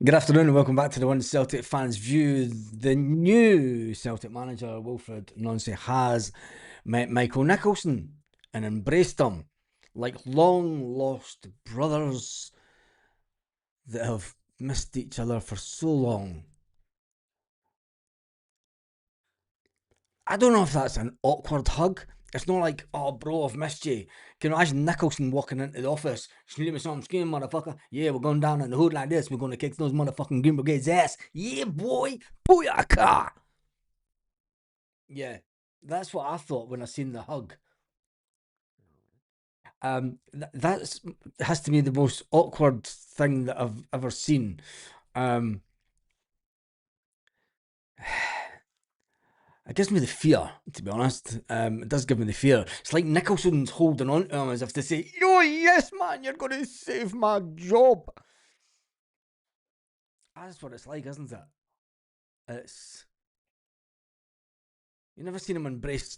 Good afternoon and welcome back to the One Celtic Fans View. The new Celtic manager, Wilfried, has met Michael Nicholson and embraced him like long lost brothers that have missed each other for so long. I don't know if that's an awkward hug. It's not like, oh, bro, I've missed you. Can you imagine Nicholson walking into the office? Scream me something, scream, motherfucker. Yeah, we're going down in the hood like this. We're going to kick those motherfucking Green Brigade's ass. Yeah, boy. Booyaka. Yeah, that's what I thought when I seen the hug. That's has to be the most awkward thing that I've ever seen. Um, it gives me the fear, to be honest. It does give me the fear. It's like Nicholson's holding on to him as if to say, "Oh yes, man, you're going to save my job." That's what it's like, isn't it? It's you never seen him embrace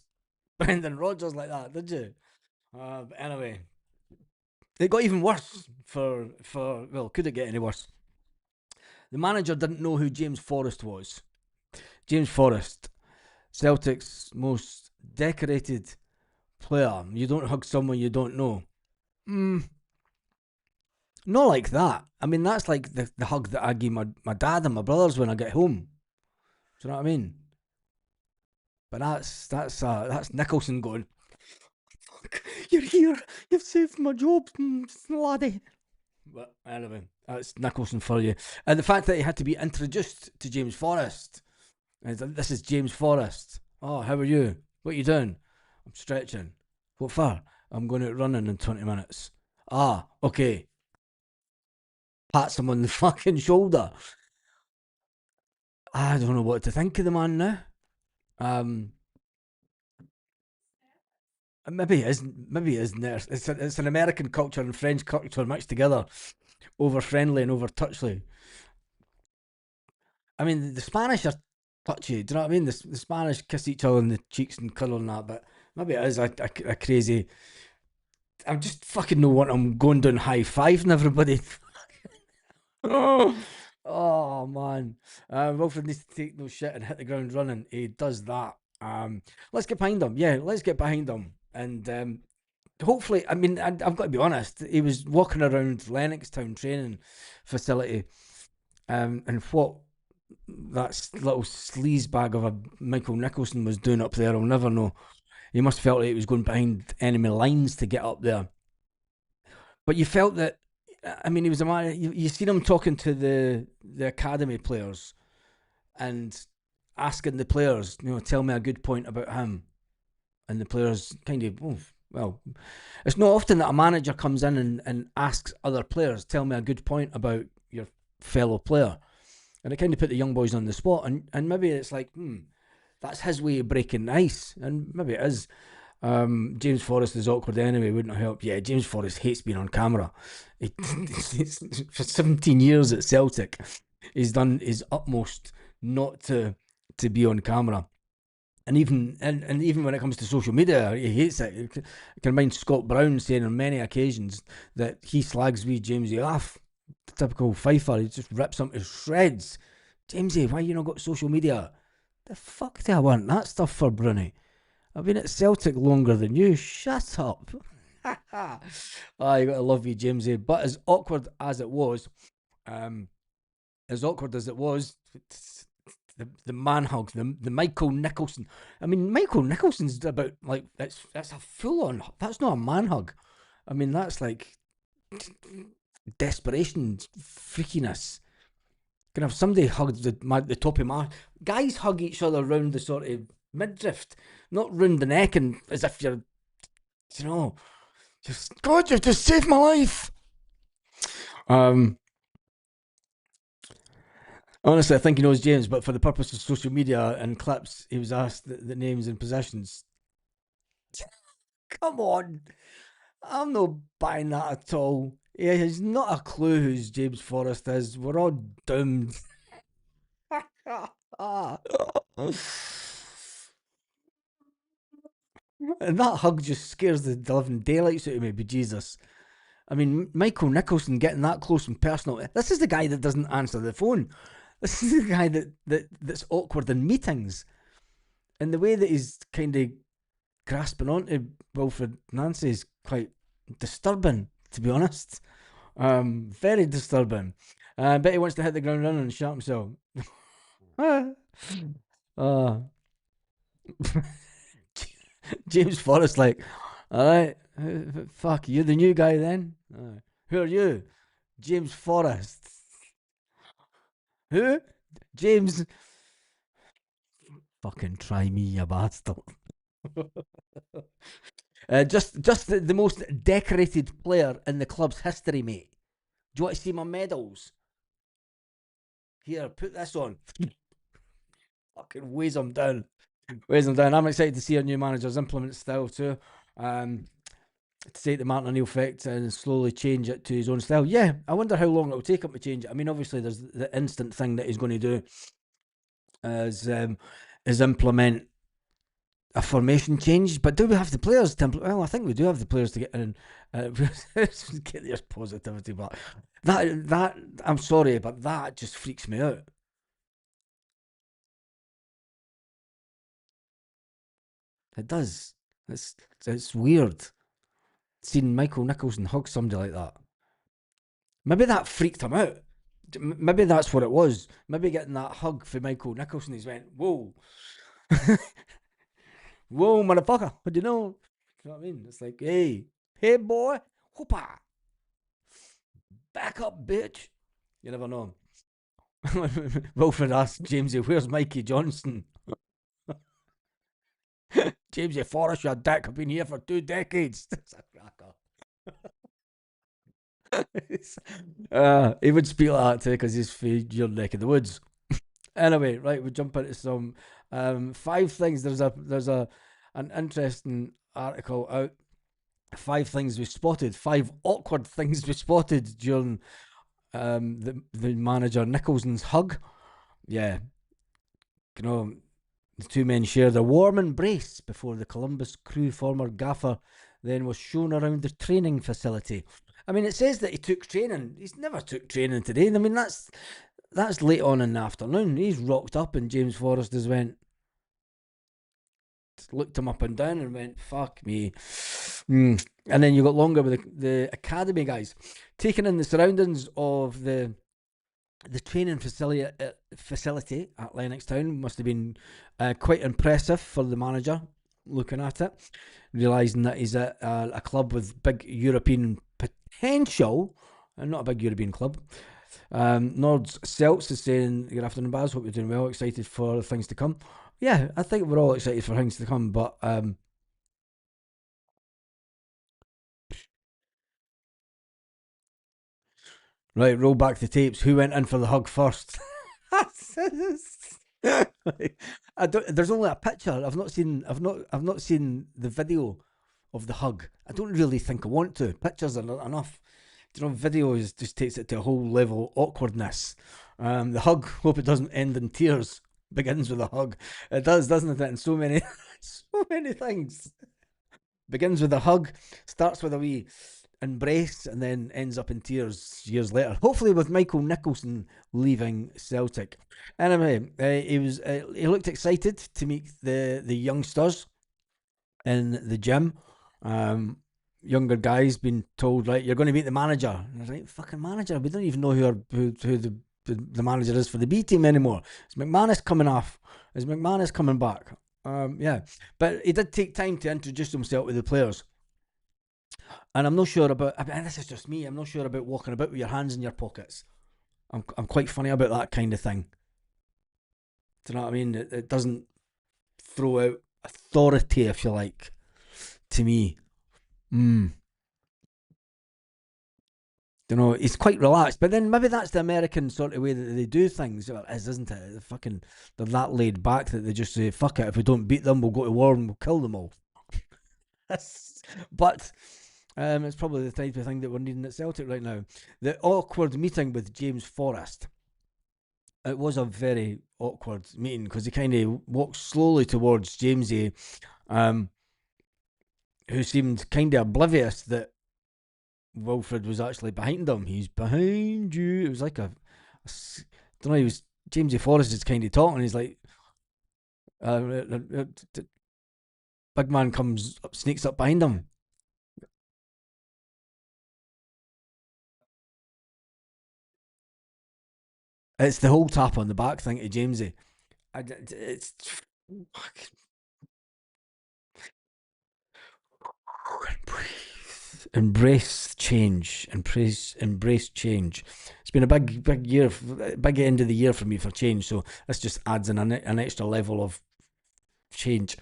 Brendan Rodgers like that, did you? But anyway, it got even worse for well, could it get any worse? The manager didn't know who James Forrest was. James Forrest, Celtic's most decorated player. You don't hug someone you don't know. Mm, not like that. I mean, that's like the hug that I give my dad and my brothers when I get home. Do you know what I mean? But that's Nicholson going, "Fuck, you're here. You've saved my job, laddie." But anyway, that's Nicholson for you. And the fact that he had to be introduced to James Forrest. This is James Forrest. Oh, how are you? What are you doing? I'm stretching. What for? I'm going out running in 20 minutes. Ah, okay. Pats him on the fucking shoulder. I don't know what to think of the man now. Um, maybe it isn't. Maybe it isn't. It's an American culture and French culture mixed together, over friendly and over touchy. I mean, the Spanish are touchy. Do you know what I mean? The Spanish kiss each other on the cheeks and cuddle and that, but maybe it is a crazy. I just fucking know what I'm going down high fiving everybody. Oh, oh man. Wilfred needs to take no shit and hit the ground running. He does that. Let's get behind him. Yeah, let's get behind him. And hopefully, I mean, I've got to be honest, he was walking around Lennoxtown training facility. And what that little sleaze bag of a Michael Nicholson was doing up there, I'll never know. He must have felt like he was going behind enemy lines to get up there. But you felt that, I mean, he was a man. You seen him talking to the academy players and asking the players, tell me a good point about him, and the players kind of, oh, well, it's not often that a manager comes in and asks other players, tell me a good point about your fellow player, and it kind of put the young boys on the spot, and maybe it's like, that's his way of breaking the ice, and maybe it is. James Forrest is awkward anyway, wouldn't help. Yeah, James Forrest hates being on camera. He, for 17 years at Celtic, he's done his utmost not to be on camera. And even when it comes to social media, he hates it. I can mind Scott Brown saying on many occasions that he slags wee Jamesy off. The typical Fifer, he just rips him to shreds. Jamesy, why you not got social media? The fuck do I want that stuff for, Bruni? I've been at Celtic longer than you. Shut up. Oh, you gotta love you, Jamesy. But um, as awkward as it was, the man hug, the Michael Nicholson. I mean, Michael Nicholson's about like that's a full on. That's not a man hug. I mean, that's like desperation, freakiness. Can have somebody hug the top of my guys hug each other around the sort of midriff, not round the neck, and as if you're, you know, just God, you've just saved my life. Um, Honestly, I think he knows James, but for the purpose of social media and clips, he was asked the names and positions. Come on, I'm not buying that at all. He has not a clue who James Forrest is. We're all doomed. And that hug just scares the living daylights out of me, but Jesus. I mean, Michael Nicholson getting that close and personal. This is the guy that doesn't answer the phone. This is the guy that's awkward in meetings. And the way that he's kind of grasping onto Wilfried Nancy is quite disturbing, to be honest. Very disturbing. I bet he wants to hit the ground running and shot himself. uh, James Forrest, like, all right, fuck, you're the new guy then? Who are you? James Forrest. Who? James. Fucking try me, you bastard. Just the most decorated player in the club's history, mate. Do you want to see my medals? Here, put this on. Fucking weighs them down. Weighs them down. I'm excited to see our new managers implement style too. To take the Martin O'Neill effect and slowly change it to his own style. Yeah, I wonder how long it'll take him to change it. I mean, obviously, there's the instant thing that he's going to do is implement a formation change. But do we have the players to implement? Well, I think we do have the players to get in. Get their positivity back. That I'm sorry, but that just freaks me out. It does. It's weird seeing Michael Nicholson hug somebody like that. Maybe that freaked him out. Maybe that's what it was. Maybe getting that hug for Michael Nicholson, he's went, whoa. Whoa, motherfucker. What do you know? You know what I mean? It's like, hey, boy. Whoopa. Back up, bitch. You never know. Wilfried asked Jamesy, where's Mikey Johnston? Jamesy Forrest, your dick. I've been here for 2 decades. It's a cracker. He would speak like that too because he's for your neck of the woods. Anyway, right, we jump into some 5 things. There's an interesting article out. 5 things we spotted. 5 awkward things we spotted during the manager Nicholson's hug. Yeah, you know, the 2 men shared a warm embrace before the Columbus Crew former gaffer then was shown around the training facility. I mean, it says that he took training. He's never took training today. I mean, that's late on in the afternoon. He's rocked up and James Forrest has looked him up and down and went, fuck me. And then you got longer with the academy guys. Taking in the surroundings of the training facility at Lennoxtown must have been quite impressive for the manager looking at it, realising that he's at a club with big European potential, and not a big European club. Nords Celts is saying, good afternoon, Baz, hope you're doing well, excited for things to come. Yeah, I think we're all excited for things to come, but right, roll back the tapes. Who went in for the hug first? There's only a picture. I've not seen the video of the hug. I don't really think I want to. Pictures are not enough. You know, video just takes it to a whole level of awkwardness. The hug, hope it doesn't end in tears. Begins with a hug. It does, doesn't it? And so many things. Begins with a hug, starts with a wee embrace, and then ends up in tears years later. Hopefully, with Michael Nicholson leaving Celtic. Anyway, he looked excited to meet the youngsters in the gym. Younger guys been told, right, you're going to meet the manager. And I was like, fucking manager? We don't even know who the manager is for the B team anymore. Is McManus coming off? Is McManus coming back? Yeah, but he did take time to introduce himself to the players. And I'm not sure about, I mean, this is just me, I'm not sure about walking about with your hands in your pockets. I'm quite funny about that kind of thing. Do you know what I mean? It doesn't throw out authority, if you like, to me. You know, he's quite relaxed, but then maybe that's the American sort of way that they do things. It is, isn't it? They're that laid back that they just say, fuck it, if we don't beat them, we'll go to war and we'll kill them all. But it's probably the type of thing that we're needing at Celtic right now. The awkward meeting with James Forrest. It was a very awkward meeting because he kind of walked slowly towards Jamesy, who seemed kind of oblivious that Wilfried was actually behind him. He's behind you. It was like don't know. He was James Forrest is kind of talking. He's like, big man comes up, sneaks up behind him. It's the whole tap on the back thing to Jamesy. It's embrace change, embrace change. It's been a big year, big end of the year for me for change. So this just adds an extra level of change.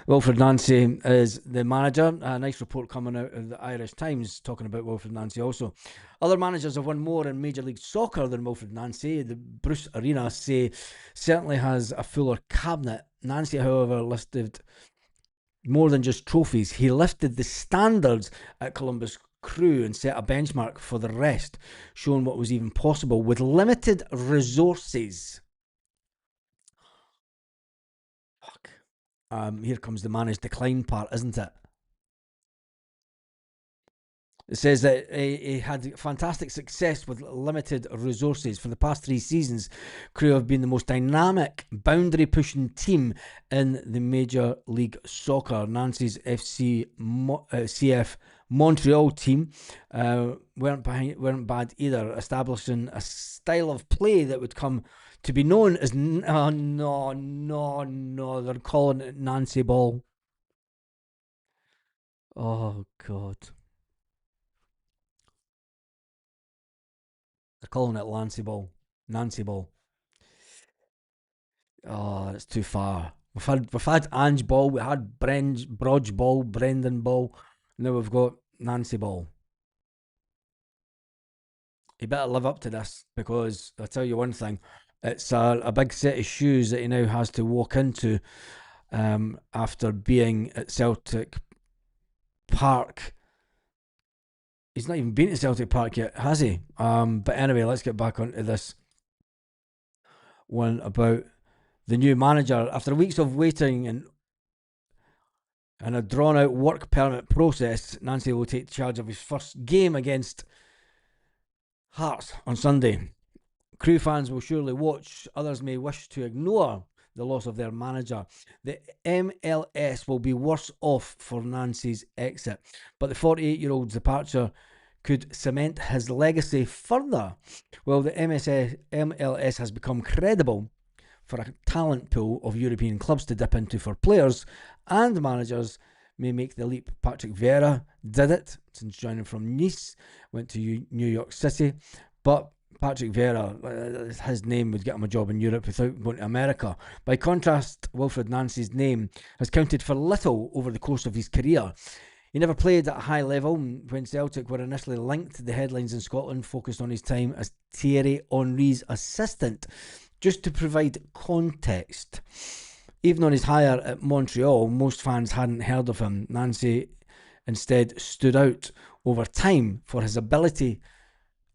Wilfried Nancy is the manager. A nice report coming out of the Irish Times talking about Wilfried Nancy also. Other managers have won more in Major League Soccer than Wilfried Nancy. The Bruce Arena say certainly has a fuller cabinet. Nancy, however, listed more than just trophies. He lifted the standards at Columbus Crew and set a benchmark for the rest, showing what was even possible with limited resources. Fuck. Here comes the managed decline part, isn't it? It says that he had fantastic success with limited resources. For the past 3 seasons, Crew have been the most dynamic, boundary pushing team in the Major League Soccer. Nancy's CF Montreal team weren't bad either, establishing a style of play that would come to be known as no, they're calling it Nancy Ball. Oh God. They're calling it Lancy Ball. Nancy Ball. Oh, it's too far. We've had Ange Ball, we had Brodge Ball, Brendan Ball. Now we've got Nancy Ball. He better live up to this because I'll tell you one thing. It's a big set of shoes that he now has to walk into after being at Celtic Park. He's not even been to Celtic Park yet, has he? But anyway, let's get back onto this one about the new manager. After weeks of waiting and a drawn out work permit process, Nancy will take charge of his first game against Hearts on Sunday. Crew fans will surely watch, others may wish to ignore the loss of their manager. The MLS will be worse off for Nancy's exit, but the 48-year-old's departure could cement his legacy further. Well, the MLS has become credible for a talent pool of European clubs to dip into for players and managers may make the leap. Patrick Vieira did it since joining from Nice, went to New York City, but Patrick Vieira, his name would get him a job in Europe without going to America. By contrast, Wilfried Nancy's name has counted for little over the course of his career. He never played at a high level. When Celtic were initially linked, the headlines in Scotland focused on his time as Thierry Henry's assistant. Just to provide context, even on his hire at Montreal, most fans hadn't heard of him. Nancy instead stood out over time for his ability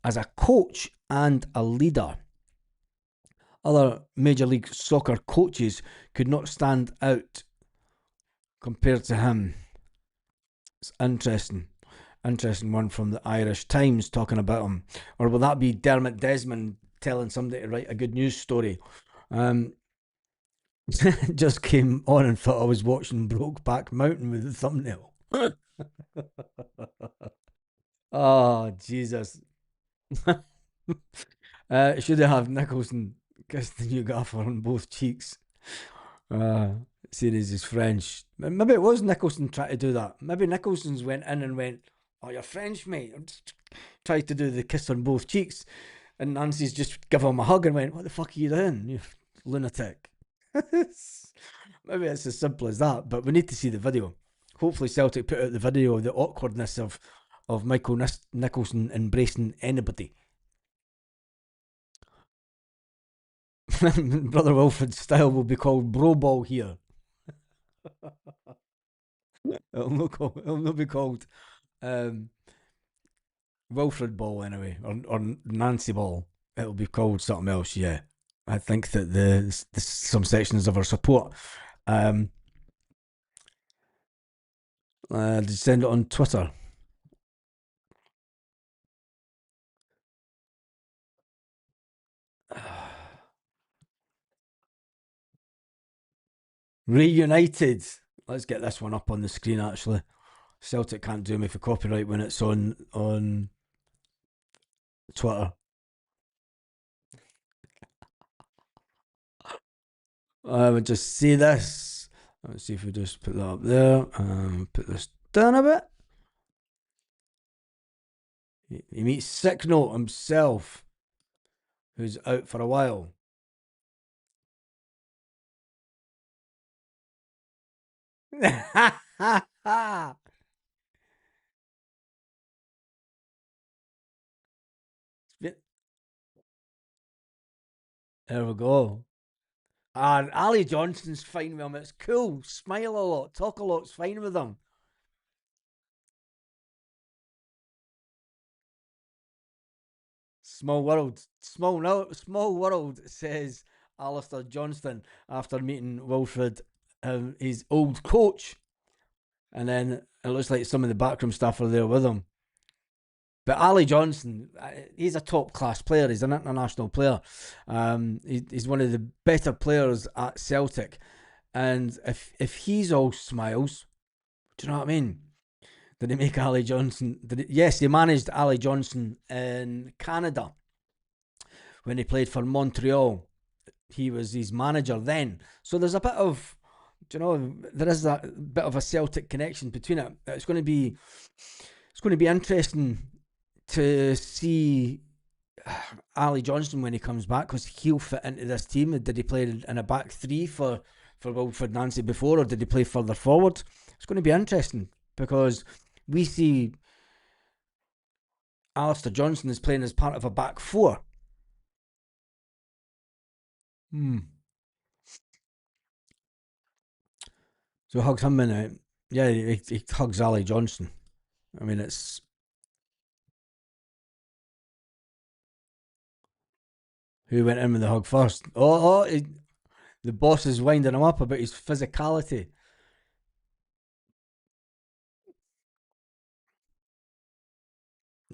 as a coach and a leader. Other Major League Soccer coaches could not stand out compared to him. It's interesting one from the Irish Times talking about him. Or will that be Dermot Desmond telling somebody to write a good news story? Just came on and thought I was watching Brokeback Mountain with the thumbnail. Oh, Jesus. Should have Nicholson kissed the new gaffer on both cheeks. Series is French. Maybe it was Nicholson trying to do that. Maybe Nicholson's went in and went, "Oh, you're French, mate." Tried to do the kiss on both cheeks, and Nancy's just give him a hug and went, "What the fuck are you doing, you lunatic?" Maybe it's as simple as that. But we need to see the video. Hopefully, Celtic put out the video of the awkwardness of Michael Nicholson embracing anybody. Brother Wilfried's style will be called bro ball here. It'll not be called Wilfried ball anyway, or Nancy ball. It'll be called something else. Yeah, I think that the some sections of our support. Did you send it on Twitter? Reunited. Let's get this one up on the screen. Actually, Celtic can't do me for copyright when it's on Twitter. I would just see this. Let's see if we just put that up there. Put this down a bit. He meets Sick Note himself, who's out for a while. There we go. And Ali Johnston's fine with him. It's cool. Smile a lot, talk a lot. It's fine with him. Small world. Small no, small world, says Alistair Johnston after meeting Wilfried, his old coach. And then it looks like some of the backroom staff are there with him. But Ali Johnston, he's a top class player. He's an international player. He's one of the better players at Celtic. And if he's all smiles, do you know what I mean? Did he make Ali Johnston? Yes, he managed Ali Johnston in Canada when he played for Montreal. He was his manager then. So there's a bit of, do you know, there is that bit of a Celtic connection between it. It's going to be interesting to see Ali Johnston when he comes back, because he'll fit into this team. Did he play in a back three for Wilfried Nancy before, or did he play further forward? It's going to be interesting because we see Alistair Johnston is playing as part of a back four. So hugs him in it. Yeah, he hugs Ali Johnston. I mean, it's who went in with the hug first. The boss is winding him up about his physicality.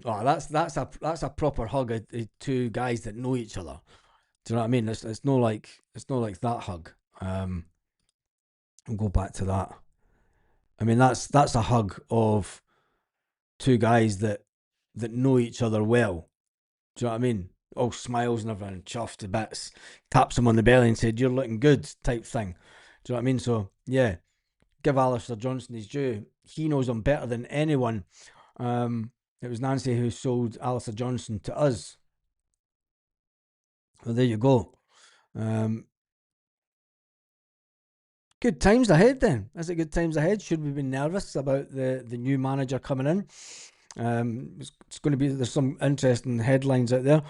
Oh, that's a proper hug of two guys that know each other. Do you know what I mean? It's no like that hug. We'll go back to that. I mean, that's a hug of two guys that know each other well. Do you know what I mean? All smiles and everything, chuffed to bits, taps him on the belly and said, "You're looking good," type thing. Do you know what I mean? So yeah, give Alistair Johnston his due. He knows him better than anyone. It was Nancy who sold Alistair Johnston to us. Well, there you go. Good times ahead then. Is it good times ahead? Should we be nervous about the new manager coming in? It's going to be, there's some interesting headlines out there.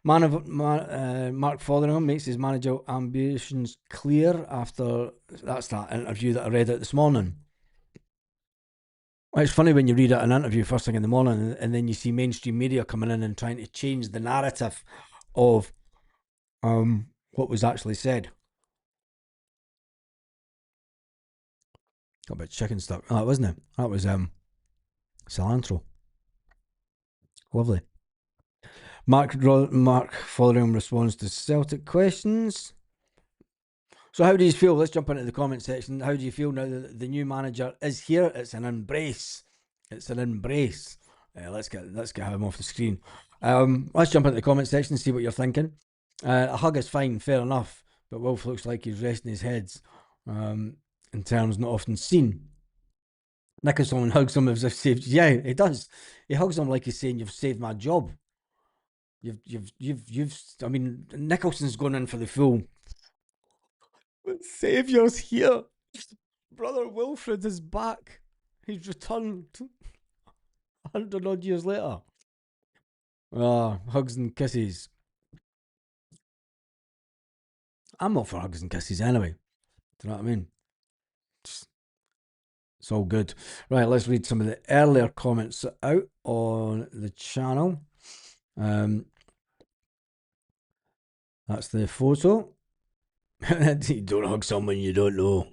Mark Fotheringham makes his manager ambitions clear after that interview that I read out this morning. It's funny when you read out an interview first thing in the morning and then you see mainstream media coming in and trying to change the narrative of what was actually said. Got a bit of chicken stuck. Oh, that wasn't it? That was cilantro. Lovely. Mark Fotheringham responds to Celtic questions. So how do you feel? Let's jump into the comment section. How do you feel now that the new manager is here? It's an embrace. It's an embrace. Let's get him off the screen. Let's jump into the comment section and see what you're thinking. A hug is fine, fair enough, but Wolf looks like he's resting his heads in terms not often seen. Nicholson hugs him as if saved. Yeah, he does. He hugs him like he's saying, "You've saved my job." You've. I mean, Nicholson's going in for the full. Saviour's here. Brother Wilfried is back. He's returned 100 odd years later. Hugs and kisses. I'm all for hugs and kisses anyway. Do you know what I mean? It's all good. Right, let's read some of the earlier comments out on the channel. That's the photo. You don't hug someone you don't know.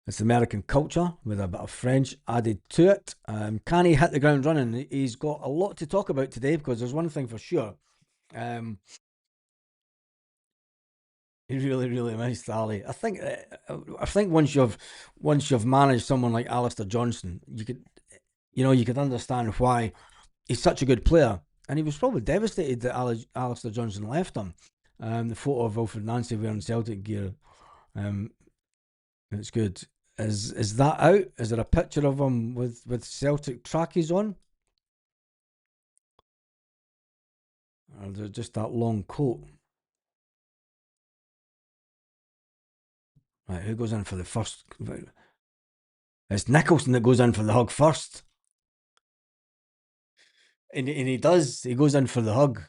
It's American culture with a bit of French added to it. Can he hit the ground running? He's got a lot to talk about today because there's one thing for sure. He really, really missed Ali. I think once you've managed someone like Alistair Johnston, you could understand why he's such a good player, and he was probably devastated that Alistair Johnston left him. The photo of Wilfried Nancy wearing Celtic gear, um, it's good. Is that out? Is there a picture of him with Celtic trackies on, or is it just that long coat? Right, who goes in for the first? It's Nicholson that goes in for the hug first, and he does. He goes in for the hug.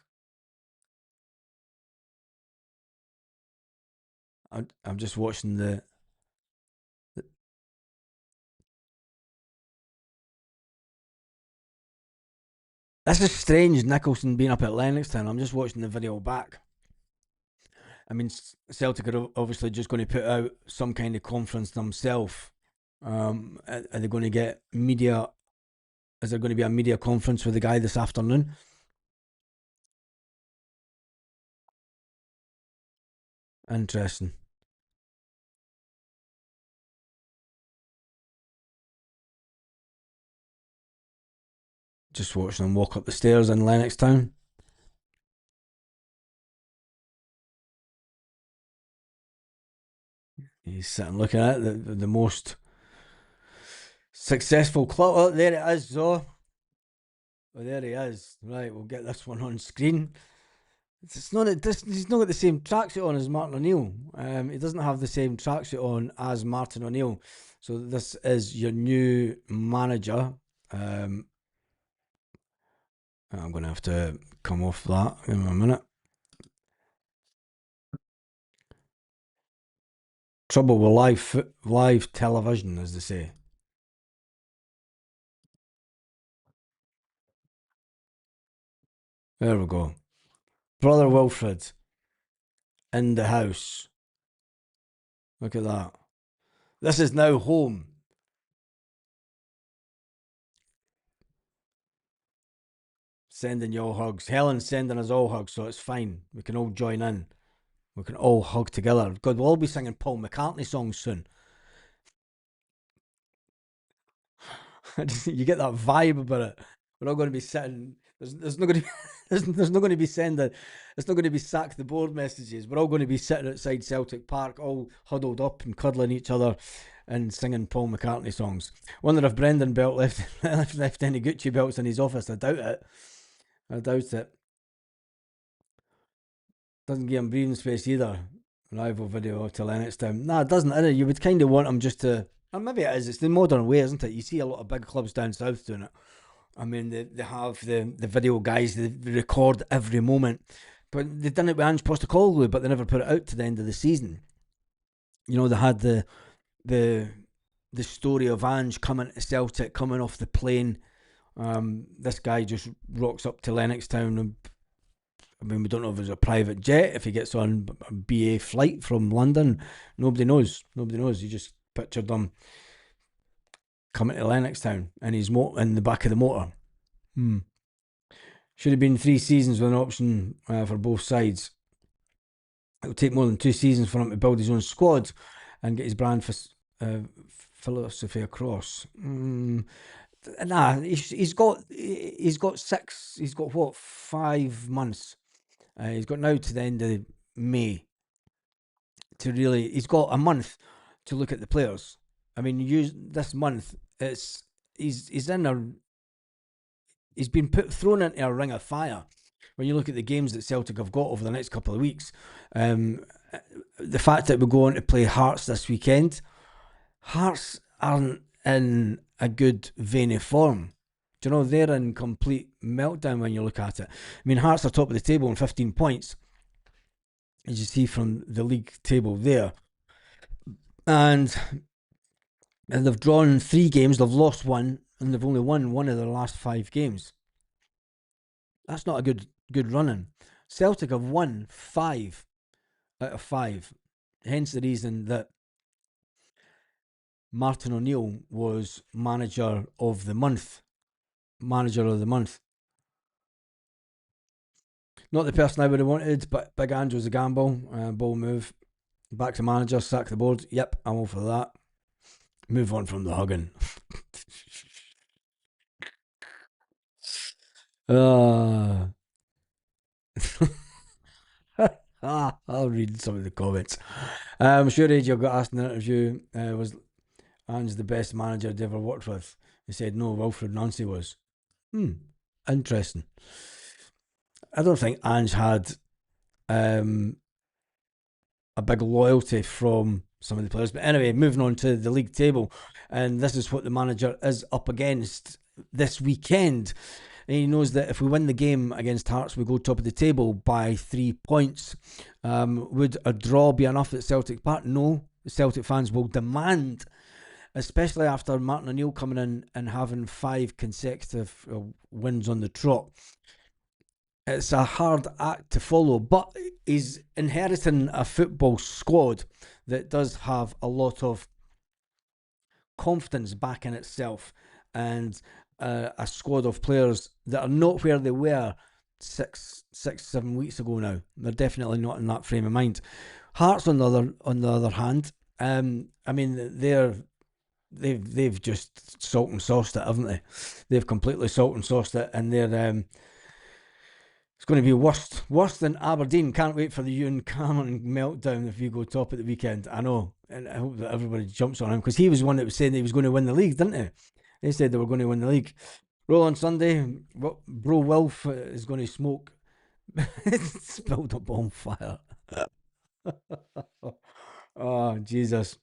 I'm just watching the. This is strange, Nicholson being up at Lennoxtown. I'm just watching the video back. I mean, Celtic are obviously just going to put out some kind of conference themselves. Are they going to get media? Is there going to be a media conference with the guy this afternoon? Interesting. Just watching him walk up the stairs in Lennoxtown. He's sitting looking at it, the most successful club. Oh, there it is, though. Oh, there he is. Right, we'll get this one on screen. It's not this. He's not got the same tracksuit on as Martin O'Neill. He doesn't have the same tracksuit on as Martin O'Neill. So this is your new manager. I'm going to have to come off that in a minute. Trouble with live television, as they say. There we go. Brother Wilfried in the house. Look at that. This is now home. Sending you all hugs. Helen's sending us all hugs, so it's fine. We can all join in. We can all hug together. God, we'll all be singing Paul McCartney songs soon. You get that vibe about it. We're all going to be sitting. There's not going to be. There's not going to be sending. It's not going to be sack the board messages. We're all going to be sitting outside Celtic Park, all huddled up and cuddling each other, and singing Paul McCartney songs. Wonder if Brendan Belt left any Gucci belts in his office. I doubt it. I doubt it. Doesn't give him breathing space either. Rival video to Lennoxtown. Nah, it doesn't. You would kind of want him just to. Or maybe it is. It's the modern way, isn't it? You see a lot of big clubs down south doing it. I mean, they have the video guys. They record every moment. But they done it with Ange Postecoglou, but they never put it out to the end of the season. They had the the story of Ange coming to Celtic, coming off the plane. This guy just rocks up to Lennoxtown and I mean, we don't know if it's a private jet, if he gets on a BA flight from London. Nobody knows. Nobody knows. You just pictured them coming to Lennoxtown and he's in the back of the motor. Should have been 3 seasons with an option for both sides. It'll take more than 2 seasons for him to build his own squad and get his brand philosophy across. Nah, he's got 6. He's got what 5 months. He's got now to the end of May to really. He's got a month to look at the players. I mean, this month. He's in a. He's been thrown into a ring of fire. When you look at the games that Celtic have got over the next couple of weeks, the fact that we're going to play Hearts this weekend, Hearts aren't in a good vein of form. Do you know, they're in complete meltdown when you look at it. I mean, Hearts are top of the table on 15 points, as you see from the league table there. And they've drawn 3 games, they've lost 1, and they've only won 1 of their last 5 games. That's not a good running. Celtic have won 5 out of 5. Hence the reason that Martin O'Neill was manager of the month. Manager of the month. Not the person I would have wanted, but Big Ange was a gamble, ball move. Back to manager, sack the board. Yep, I'm all for that. Move on from the hugging. Uh, I'll read some of the comments. I'm sure AJ got asked in the interview, was Ange the best manager I'd ever worked with? He said no, Wilfried Nancy was. Interesting. I don't think Ange had um, a big loyalty from some of the players. But anyway, moving on to the league table, and this is what the manager is up against this weekend. And he knows that if we win the game against Hearts, we go top of the table by 3 points. Would a draw be enough at Celtic Park? No. Celtic fans will demand, especially after Martin O'Neill coming in and having 5 consecutive wins on the trot. It's a hard act to follow, but he's inheriting a football squad that does have a lot of confidence back in itself, and a squad of players that are not where they were 7 weeks ago now. They're definitely not in that frame of mind. Hearts, on the other hand, I mean, they've just salt and sauced it, haven't they? They've completely salt and sauced it, and they're it's going to be worse than Aberdeen. Can't wait for the Ewan Cameron meltdown if we go top at the weekend. I know, and I hope that everybody jumps on him, because he was one that was saying that he was going to win the league, didn't he? They said they were going to win the league. Roll on Sunday, bro Wilf is going to smoke. Spilled a bonfire. Oh, Jesus.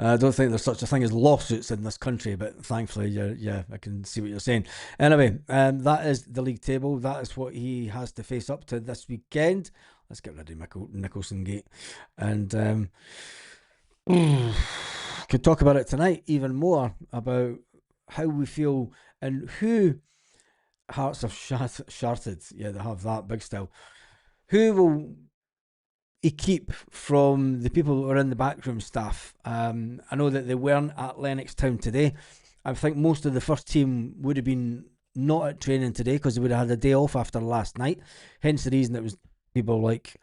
I don't think there's such a thing as lawsuits in this country, but thankfully, yeah, I can see what you're saying. Anyway, that is the league table. That is what he has to face up to this weekend. Let's get rid of Nicholson Gate, and could talk about it tonight even more, about how we feel and who Hearts have sharted. Yeah, they have that big style. Who will he keep from the people who are in the backroom staff? I know that they weren't at Lennox Town today. I think most of the first team would have been not at training today because they would have had a day off after last night. Hence the reason it was people like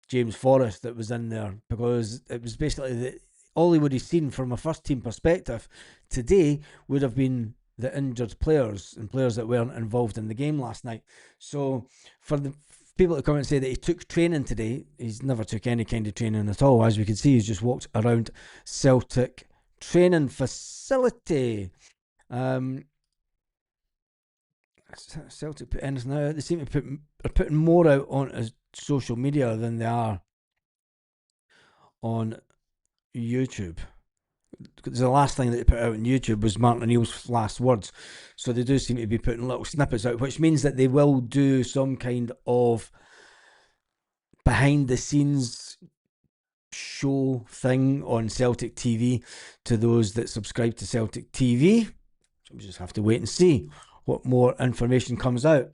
James Forrest that was in there, because it was basically all he would have seen from a first team perspective today would have been the injured players and players that weren't involved in the game last night. So for the people that come and say that he took training today, he's never took any kind of training at all. As we can see, he's just walked around Celtic training facility. Celtic put anything out. They seem to are putting more out on social media than they are on YouTube. The last thing that they put out on YouTube was Martin O'Neill's last words. So they do seem to be putting little snippets out, which means that they will do some kind of behind the scenes show thing on Celtic TV to those that subscribe to Celtic TV. So we just have to wait and see what more information comes out.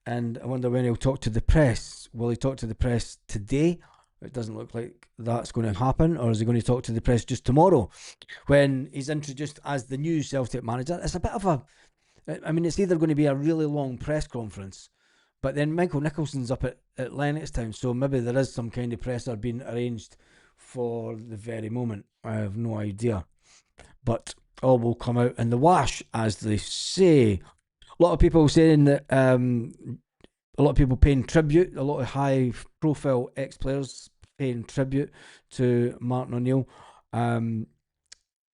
And I wonder when he'll talk to the press. Will he talk to the press today? It doesn't look like that's going to happen. Or is he going to talk to the press just tomorrow when he's introduced as the new Celtic manager? It's a bit of a... I mean, it's either going to be a really long press conference, but then Michael Nicholson's up at Lennox Town, so maybe there is some kind of presser being arranged for the very moment. I have no idea. But all will come out in the wash, as they say. A lot of people saying that a lot of people paying tribute, a lot of high profile ex-players paying tribute to Martin O'Neill.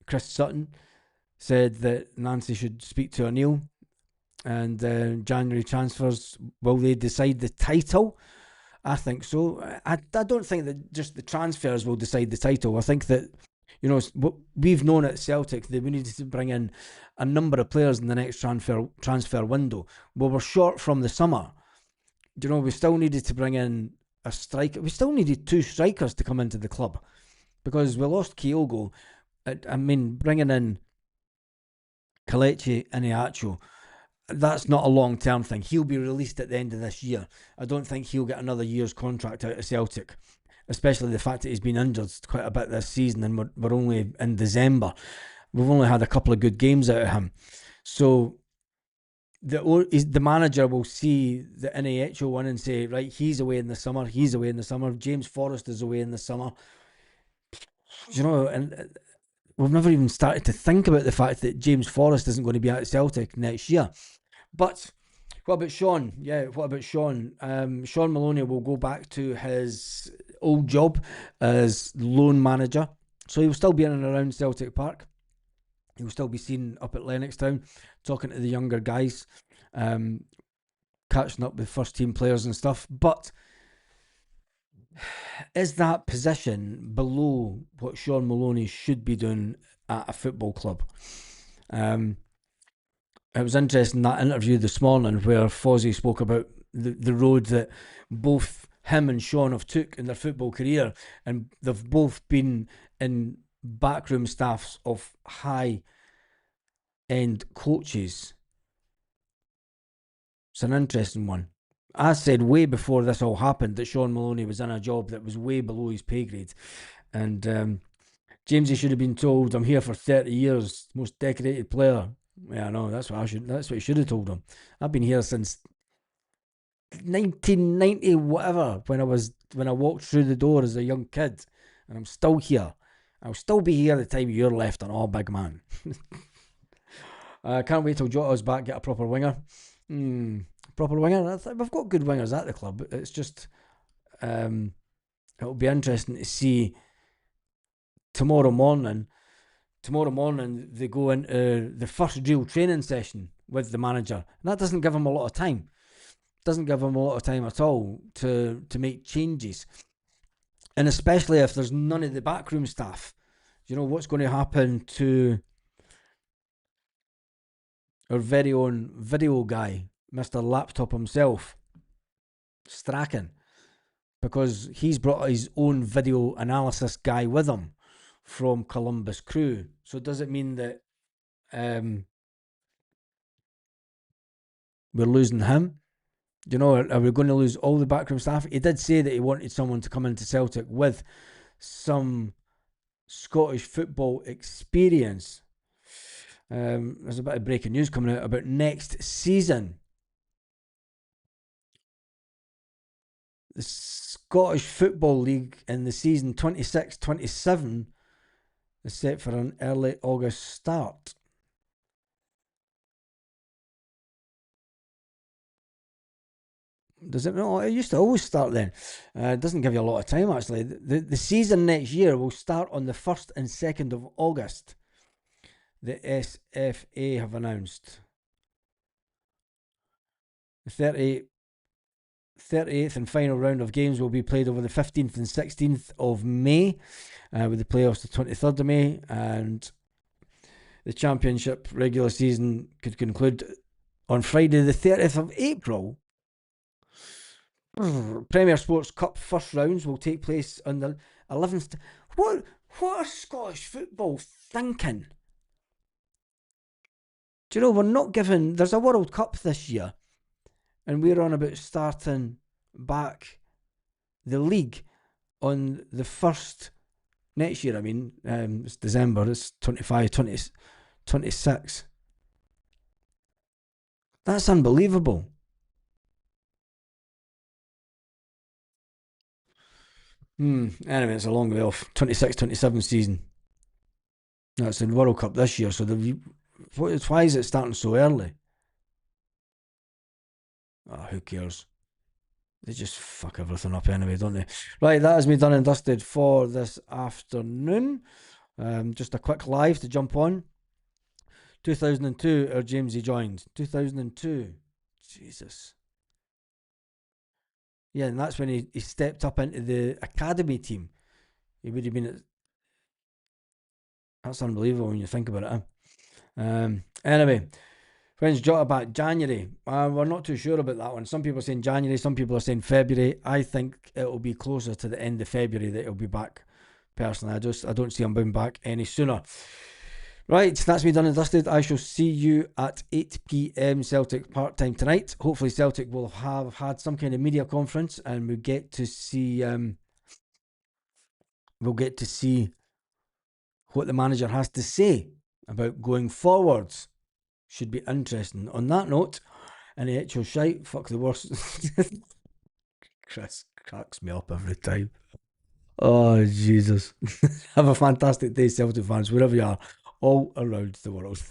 Chris Sutton said that Nancy should speak to O'Neill. And January transfers, will they decide the title? I think so. I don't think that just the transfers will decide the title. I think that, you know, we've known at Celtic that we needed to bring in a number of players in the next transfer window. Well, we're short from the summer. You know, we still needed to bring in a striker. We still needed 2 strikers to come into the club because we lost Kyogo. I mean, bringing in Kelechi Iheanacho, that's not a long-term thing. He'll be released at the end of this year. I don't think he'll get another year's contract out of Celtic, especially the fact that he's been injured quite a bit this season, and we're only in December. We've only had a couple of good games out of him. So the manager will see the NAHO one and say, right, he's away in the summer, he's away in the summer, James Forrest is away in the summer. And we've never even started to think about the fact that James Forrest isn't going to be at Celtic next year. But what about Shaun? Yeah, what about Shaun? Shaun Maloney will go back to his old job as loan manager. So he'll still be in and around Celtic Park. He'll still be seen up at Lennoxtown, talking to the younger guys, catching up with first team players and stuff. But is that position below what Shaun Maloney should be doing at a football club? It was interesting, that interview this morning where Fozzie spoke about the road that both him and Shaun have took in their football career, and they've both been in backroom staffs of high end coaches. It's an interesting one. I said way before this all happened that Shaun Maloney was in a job that was way below his pay grade, and Jamesy should have been told, "I'm here for 30 years, most decorated player." Yeah, I know. That's what he should have told him. I've been here since 1990, whatever. When I walked through the door as a young kid, and I'm still here. I'll still be here the time you're left on. Oh, big man. I can't wait till Jota's back. Get a proper winger. Proper winger. We've got good wingers at the club. It's just it'll be interesting to see tomorrow morning they go into the first real training session with the manager, and that doesn't give him a lot of time. Doesn't give him a lot of time at all to make changes, and especially if there's none of the backroom staff. What's going to happen to our very own video guy, Mr. Laptop himself, Strachan, because he's brought his own video analysis guy with him from Columbus Crew. So does it mean that we're losing him? Are we going to lose all the backroom staff? He did say that he wanted someone to come into Celtic with some Scottish football experience. There's a bit of breaking news coming out about next season. The Scottish Football League in the season 26-27 is set for an early August start. Does it? No, it used to always start then. It doesn't give you a lot of time, actually. The season next year will start on the 1st and 2nd of August. The SFA have announced. The 38th and final round of games will be played over the 15th and 16th of May, with the playoffs the 23rd of May, and the championship regular season could conclude on Friday the 30th of April. Premier Sports Cup first rounds will take place on the 11th. What are Scottish football thinking? Do you know, we're not given... There's a World Cup this year, and we're on about starting back the league on the 1st next year. I mean, it's December, it's 25, 20, 26. That's unbelievable. Anyway, it's a long way off. 26-27 season. That's the World Cup this year, so why is it starting so early? Who cares? They just fuck everything up anyway, don't they? Right, that has me done and dusted for this afternoon. Just a quick live to jump on. 2002, our Jamesy joined. 2002. Jesus. Yeah, and that's when he stepped up into the academy team. He would have been... That's unbelievable when you think about it. Anyway, when's Jota back? January. We're not too sure about that one. Some people are saying January, some people are saying February. I think it'll be closer to the end of February that he'll be back. Personally, I don't see him being back any sooner. Right, that's me done and dusted. I shall see you at 8 p.m. Celtic Park time tonight. Hopefully Celtic will have had some kind of media conference, and we'll get to see what the manager has to say about going forwards. Should be interesting. On that note, And he ate your shite. Fuck the worst. Chris cracks me up every time. Oh, Jesus. Have a fantastic day, Celtic fans, wherever you are, all around the world.